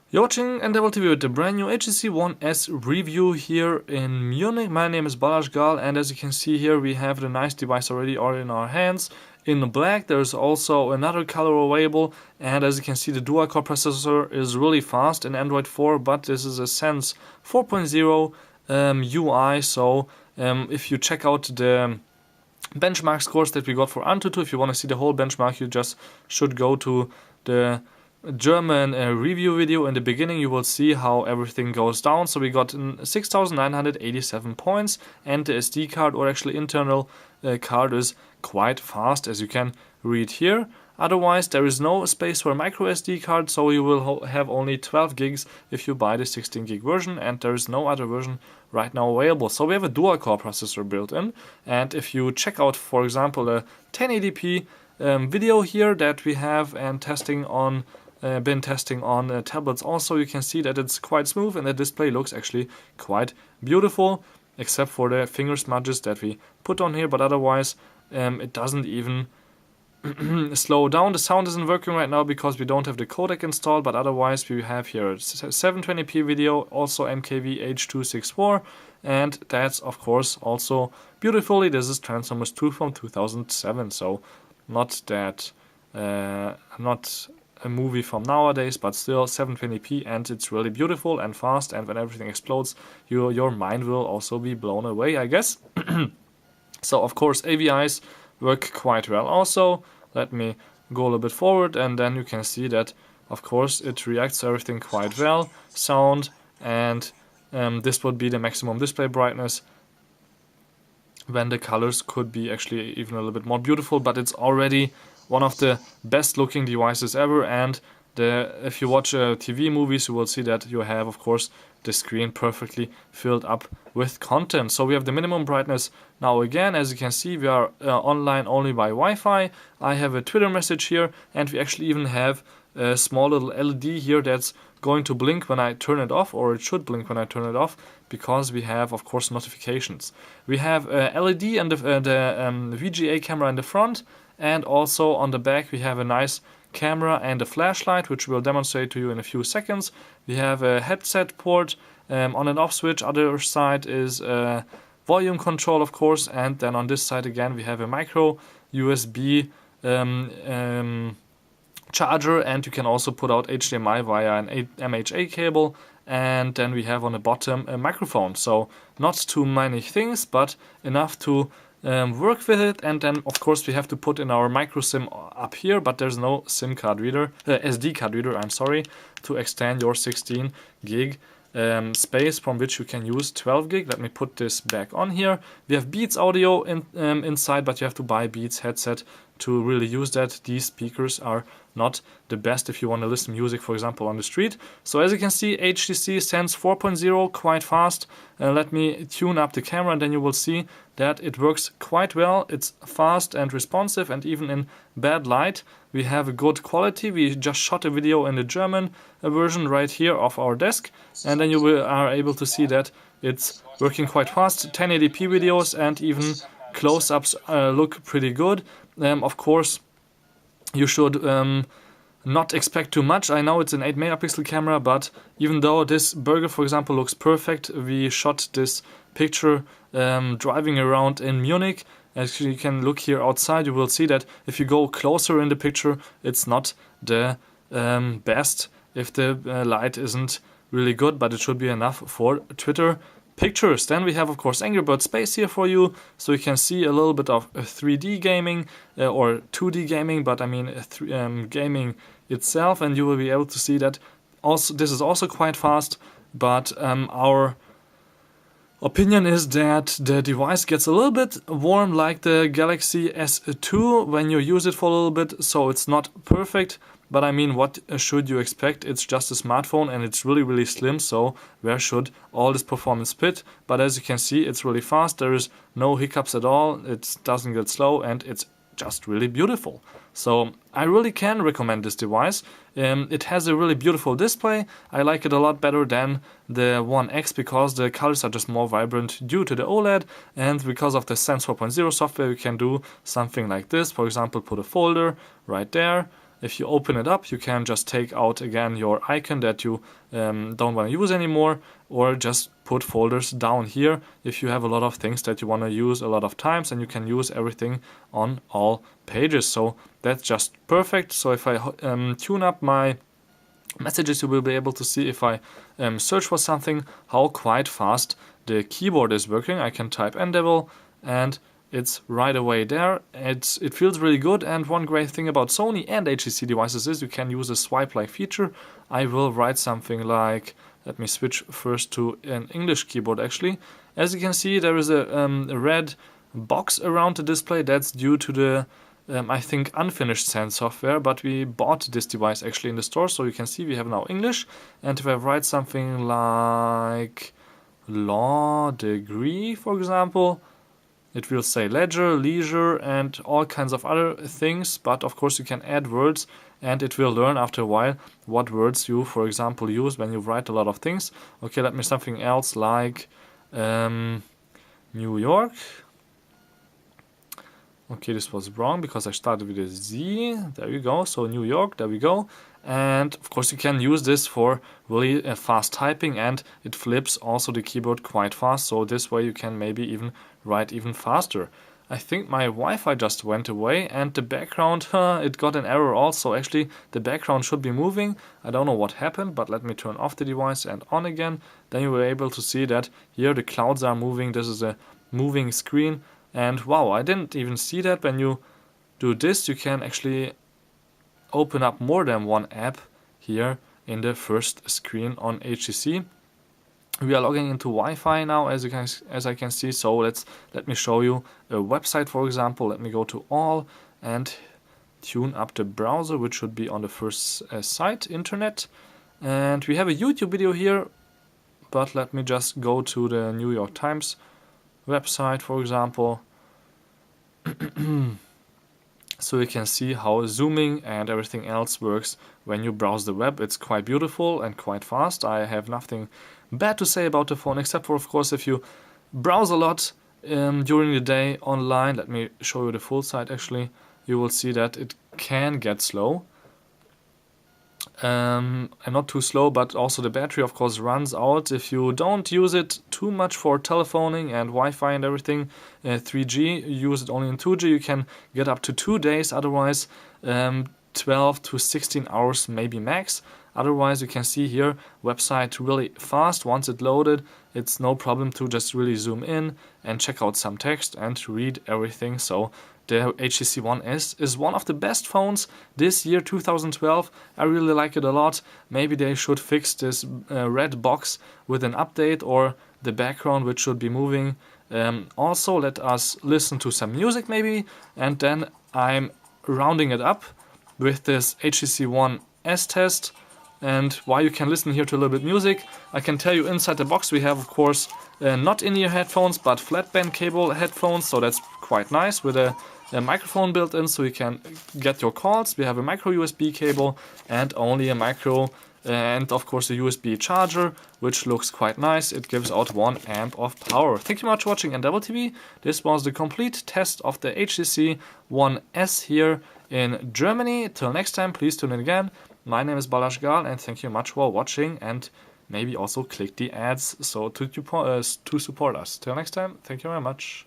You're watching Endeavor TV with the brand new HTC One S review here in Munich. My name is Balázs Gal, and as you can see here, we have the nice device already in our hands. In black, there's also another color available, and as you can see, the dual-core processor is really fast in Android 4, but this is a Sense 4.0 UI, so if you check out the benchmark scores that we got for Antutu, if you want to see the whole benchmark, you just should go to the German review video. In the beginning you will see how everything goes down. So we got 6,987 points, and the SD card, or actually internal card, is quite fast, as you can read here. Otherwise there is no space for a micro SD card, so you will have only 12 gigs if you buy the 16 gig version, and there is no other version right now available. So we have a dual core processor built in, and if you check out, for example, a 1080p video here that we have and been testing on tablets also, you can see that it's quite smooth and the display looks actually quite beautiful, except for the finger smudges that we put on here, but otherwise it doesn't even slow down. The sound isn't working right now because we don't have the codec installed, but otherwise we have here 720p video, also MKV H.264, and that's of course also beautifully. This is Transformers 2 from 2007, so not a movie from nowadays, but still 720p, and it's really beautiful and fast, and when everything explodes, your mind will also be blown away, I guess. So of course AVIs work quite well also. Let me go a little bit forward, and then you can see that of course it reacts to everything quite well. Sound, and this would be the maximum display brightness, when the colors could be actually even a little bit more beautiful, but it's already one of the best looking devices ever. And if you watch TV movies, you will see that you have of course the screen perfectly filled up with content. So we have the minimum brightness now again. As you can see, we are online only by Wi-Fi. I have a Twitter message here, and we actually even have a small little LED here that's going to blink when I turn it off, or it should blink when I turn it off, because we have of course notifications. We have a LED and the VGA camera in the front, and also on the back we have a nice camera and a flashlight, which we'll demonstrate to you in a few seconds. We have a headset port, on and off switch. Other side is volume control of course, and then on this side again we have a micro USB charger, and you can also put out HDMI via an MHA cable, and then we have on the bottom a microphone. So not too many things, but enough to work with it. And then of course we have to put in our micro SIM up here, but there's no SIM card reader, SD card reader, I'm sorry, to extend your 16 gig space from which you can use 12 gig. Let me put this back on here. We have Beats audio inside, but you have to buy Beats headset to really use that. These speakers are not the best if you want to listen to music, for example, on the street. So as you can see, HTC Sense 4.0, quite fast. Let me tune up the camera, and then you will see that it works quite well. It's fast and responsive, and even in bad light we have a good quality. We just shot a video in the German version right here off our desk, and then you are able to see that it's working quite fast. 1080p videos and even close-ups look pretty good. Of course you should not expect too much. I know it's an 8 megapixel camera, but even though this burger, for example, looks perfect, we shot this picture driving around in Munich. As you can look here outside, you will see that if you go closer in the picture, it's not the best if the light isn't really good, but it should be enough for Twitter pictures. Then we have of course Angry Bird Space here for you, so you can see a little bit of 3D gaming or 2D gaming, but I mean gaming itself, and you will be able to see that also this is also quite fast. But our opinion is that the device gets a little bit warm, like the Galaxy S2, when you use it for a little bit, so it's not perfect. But I mean, what should you expect? It's just a smartphone, and it's really, really slim, so where should all this performance fit? But as you can see, it's really fast. There is no hiccups at all. It doesn't get slow, and it's just really beautiful. So I really can recommend this device. It has a really beautiful display. I like it a lot better than the One X because the colors are just more vibrant due to the OLED, and because of the Sense 4.0 software you can do something like this. For example, put a folder right there, if you open it up, you can just take out again your icon that you don't want to use anymore, or just put folders down here if you have a lot of things that you want to use a lot of times, and you can use everything on all pages. So that's just perfect. So if I tune up my messages, you will be able to see if I search for something, how quite fast the keyboard is working. I can type Endeavor and it's right away there. It feels really good, and one great thing about Sony and HTC devices is you can use a swipe-like feature. I will write something like, let me switch first to an English keyboard actually. As you can see, there is a red box around the display. That's due to the I think unfinished Sense software, but we bought this device actually in the store, so you can see we have now English. And if I write something like law degree, for example, it will say ledger, leisure, and all kinds of other things, but of course you can add words, and it will learn after a while what words you, for example, use when you write a lot of things. Okay, let me something else like New York. Okay, this was wrong because I started with a Z. There we go. So New York, there we go. And of course you can use this for really fast typing, and it flips also the keyboard quite fast. So this way you can maybe even write even faster. I think my Wi-Fi just went away, and the background, it got an error also. Actually, the background should be moving. I don't know what happened, but let me turn off the device and on again. Then you were able to see that here the clouds are moving. This is a moving screen. And wow, I didn't even see that. When you do this, you can actually open up more than one app here in the first screen on HTC. We are logging into Wi-Fi now, as I can see. So let me show you a website, for example. Let me go to all and tune up the browser, which should be on the first site, internet. And we have a YouTube video here, but let me just go to the New York Times website, for example. So you can see how zooming and everything else works when you browse the web. It's quite beautiful and quite fast. I have nothing bad to say about the phone, except for, of course, if you browse a lot during the day online. Let me show you the full site actually. You will see that it can get slow. And not too slow, but also the battery of course runs out if you don't use it too much for telephoning and Wi-Fi and everything. 3G, you use it only in 2G, you can get up to 2 days, otherwise 12 to 16 hours maybe max. Otherwise, you can see here, website really fast. Once it's loaded, it's no problem to just really zoom in and check out some text and read everything. So the HTC One S is one of the best phones this year, 2012. I really like it a lot. Maybe they should fix this red box with an update, or the background which should be moving. Also, let us listen to some music maybe, and then I'm rounding it up with this HTC One S test. And while you can listen here to a little bit music, I can tell you inside the box we have, of course, not in-ear headphones, but flat band cable headphones. So that's quite nice, with a microphone built in, so you can get your calls. We have a micro USB cable and only a micro, and of course a USB charger, which looks quite nice. It gives out 1 amp of power. Thank you much for watching Endeavor TV. This was the complete test of the HTC One S here in Germany. Till next time, please tune in again. My name is Balázs Gál, and thank you much for watching, and maybe also click the ads so to support us. Till next time, thank you very much.